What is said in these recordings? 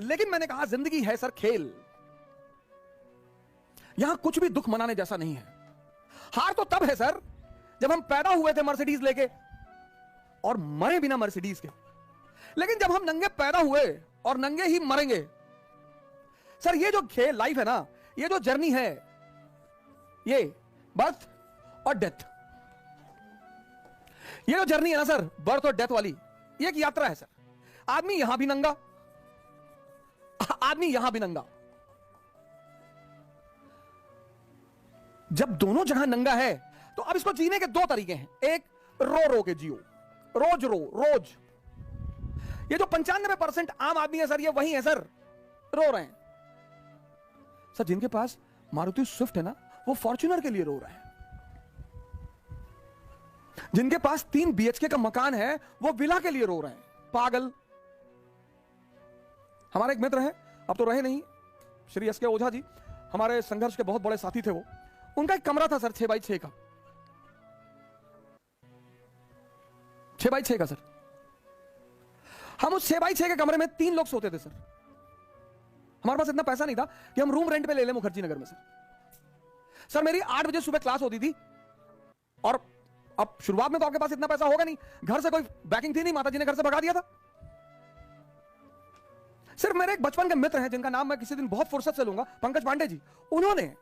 लेकिन मैंने कहा जिंदगी है सर खेल, यहां कुछ भी दुख मनाने जैसा नहीं है। हार तो तब है सर जब हम पैदा हुए थे मर्सिडीज लेके और मरे बिना मर्सिडीज के, लेकिन जब हम नंगे पैदा हुए और नंगे ही मरेंगे। सर ये जो खेल लाइफ है ना, ये जो जर्नी है, ये बर्थ और डेथ, ये जो जर्नी है ना सर, बर्थ और डेथ वाली, ये एक यात्रा है सर। आदमी यहां भी नंगा, आदमी यहां भी नंगा। जब दोनों जगह नंगा है तो अब इसको जीने के दो तरीके हैं। एक, रो रो के जियो, रोज रो रोज। ये जो 95% आम आदमी है सर, ये वही है सर, रो रहे हैं सर। जिनके पास मारुति स्विफ्ट है ना, वो फॉर्च्यूनर के लिए रो रहे हैं। जिनके पास 3 BHK का मकान है, वो विला के लिए रो रहे हैं। पागल। हमारे एक मित्र हैं, अब तो रहे नहीं, श्री एस के ओझा जी, हमारे संघर्ष के बहुत बड़े साथी थे वो। उनका एक कमरा था सर 6x6 का, 6x6 का सर। हम उस 6x6 के कमरे में 3 लोग सोते थे सर। हमारे पास इतना पैसा नहीं था कि हम रूम रेंट पे ले लें मुखर्जी नगर में सर। सर मेरी 8 बजे सुबह क्लास होती थी, और अब शुरुआत में तो आपके पास इतना पैसा होगा नहीं, घर से कोई बैकिंग थी नहीं, माता जी ने घर से भगा दिया था। सिर्फ मेरे एक बचपन के मित्र हैं जिनका नाम मैं किसी दिन बहुत फुर्सत से लूंगा, पंकज पांडे जी, उन्होंने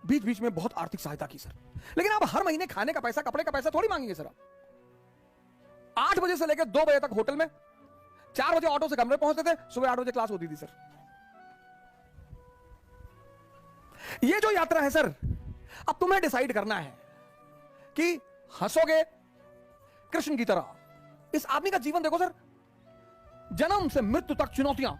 बीच बीच में बहुत आर्थिक सहायता की सर। लेकिन आप हर महीने खाने का पैसा, कपड़े का पैसा थोड़ी मांगेंगे सर। 8 बजे से लेकर 2 बजे तक होटल में, 4 बजे ऑटो से कमरे पहुंचते थे, सुबह 8 बजे क्लास होती थी सर। ये जो यात्रा है सर, अब तुम्हें डिसाइड करना है कि हंसोगे कृष्ण की तरह। इस आदमी का जीवन देखो सर, जन्म से मृत्यु तक चुनौतियां,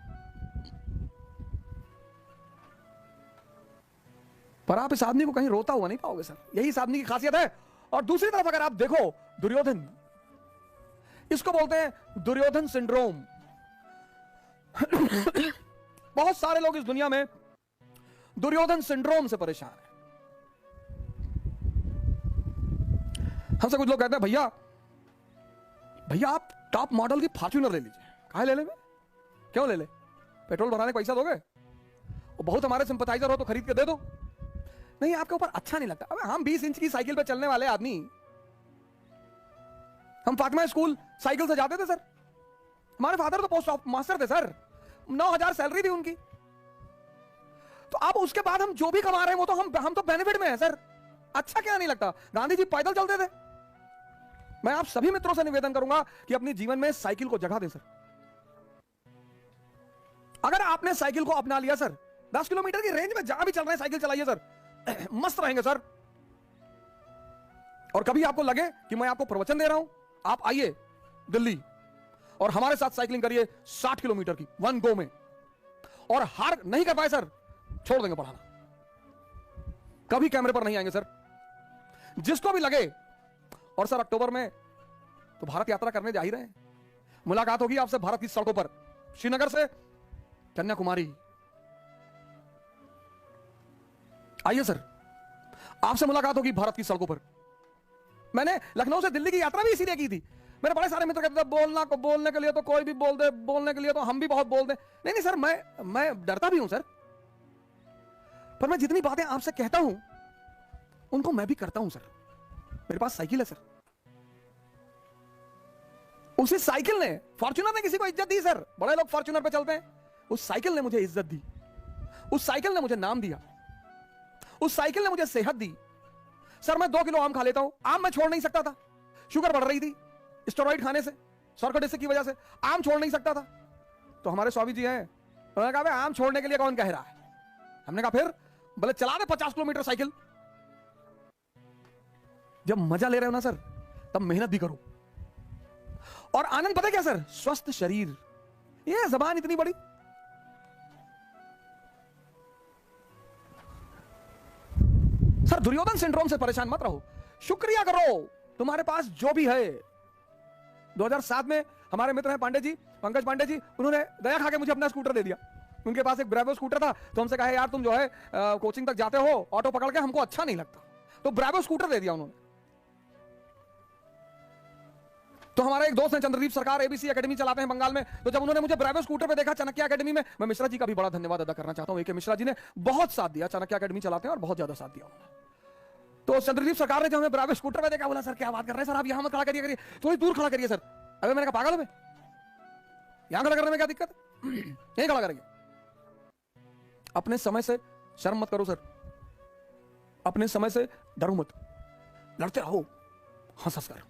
पर आप इस आदमी को कहीं रोता हुआ नहीं पाओगे सर। यही इस आदमी की खासियत है। और दूसरी तरफ अगर आप देखो दुर्योधन, इसको बोलते हैं दुर्योधन सिंड्रोम। बहुत सारे लोग इस दुनिया में दुर्योधन सिंड्रोम से परेशान हैं। हमसे कुछ लोग कहते हैं, भैया भैया आप टॉप मॉडल की फॉर्च्यूनर ले लीजिए। कहाँ ले ले? क्यों ले ले? पेट्रोल भराने का पैसा दोगे? और बहुत हमारे सिंपथाइजर हो तो खरीद के दे दो। नहीं, आपके ऊपर अच्छा नहीं लगता। अबे हम 20 इंच की साइकिल पे चलने वाले आदमी, हम फातिमा स्कूल साइकिल से जाते थे सर। हमारे फादर तो पोस्ट मास्टर थे सर, 9,000 सैलरी थी उनकी। तो अब उसके बाद हम जो भी कमा रहे हैं वो तो हम तो बेनिफिट में है सर। अच्छा क्या नहीं लगता? गांधी जी पैदल चलते थे। मैं आप सभी मित्रों से निवेदन करूंगा कि अपने जीवन में साइकिल को जगह दें सर। अगर आपने साइकिल को अपना लिया सर, 10 किलोमीटर की रेंज में जहां भी चल रहे हैं साइकिल चलाइए सर, मस्त रहेंगे सर। और कभी आपको लगे कि मैं आपको प्रवचन दे रहा हूं, आप आइए दिल्ली और हमारे साथ साइकिलिंग करिए 60 किलोमीटर की 1 गो में। और हार नहीं कर पाए सर, छोड़ देंगे पढ़ाना, कभी कैमरे पर नहीं आएंगे सर, जिसको भी लगे। और सर अक्टूबर में तो भारत यात्रा करने जा ही रहे हैं। मुलाकात होगी आपसे भारत की सड़कों पर, श्रीनगर से कन्याकुमारी। आइए सर, आपसे मुलाकात होगी भारत की सड़कों पर। मैंने लखनऊ से दिल्ली की यात्रा भी इसीलिए की थी। मेरे बड़े सारे मित्र कहते थे बोलने के लिए तो कोई भी बोल दे, बोलने के लिए तो हम भी बहुत बोल दे। नहीं सर, मैं डरता भी हूं सर, पर मैं जितनी बातें आपसे कहता हूं उनको मैं भी करता हूं सर। मेरे पास साइकिल है सर, उसी साइकिल ने, फॉर्च्यूनर ने किसी को इज्जत दी सर। बड़े लोग फॉर्च्यूनर पे चलते हैं, उस साइकिल ने मुझे इज्जत दी, उस साइकिल ने मुझे नाम दिया, उस साइकिल ने मुझे सेहत दी। सर मैं 2 किलो आम खा लेता हूं, आम मैं छोड़ नहीं सकता था, शुगर बढ़ रही थी स्टेरॉइड खाने से, सर्कोडिसिक की वजह से आम छोड़ नहीं सकता था। तो हमारे स्वामी जी हैं, उन्होंने कहा आम छोड़ने के लिए कौन कह रहा है? हमने कहा फिर बोले चला दे 50 किलोमीटर साइकिल। जब मजा ले रहे हो ना सर, तब मेहनत भी करो। और आनंद पता है क्या सर? स्वस्थ शरीर। ये जबान इतनी बड़ी, सर दुर्योधन सिंड्रोम से परेशान मत रहो, शुक्रिया करो तुम्हारे पास जो भी है। 2007 में हमारे मित्र हैं पांडे जी, पंकज पांडे जी, उन्होंने दया खा के मुझे अपना स्कूटर दे दिया। उनके पास एक ब्रेवो स्कूटर था, तो हमसे कहा यार तुम जो है कोचिंग तक जाते हो ऑटो पकड़ के, हमको अच्छा नहीं लगता, तो ब्रेवो स्कूटर दे दिया उन्होंने। तो हमारे एक दोस्त हैं चंद्रदीप सरकार, एबीसी एकेडमी चलाते हैं बंगाल में। तो जब उन्होंने मुझे ब्रावो स्कूटर पे देखा चाणक्य एकेडमी में, मैं मिश्रा जी का भी बड़ा धन्यवाद अदा करना चाहता हूं। ए के मिश्रा जी ने बहुत साथ दिया, चाणक्य एकेडमी चलाते हैं और बहुत ज्यादा साथ दिया उन्होंने। तो चंद्रदीप सरकार ने जब हमें ब्रावो स्कूटर पे देखा, बोला सर क्या बात कर रहे हैं सर, आप यहां मत खड़ा करिए, थोड़ी दूर खड़ा करिए सर। अबे मैंने कहा पागल हो मैं, यहां खड़ा करने में क्या दिक्कत है, यहीं खड़ा करेंगे। अपने समय से शर्म मत करो सर, अपने समय से डरो मत, लड़ते रहो हंस हंस कर।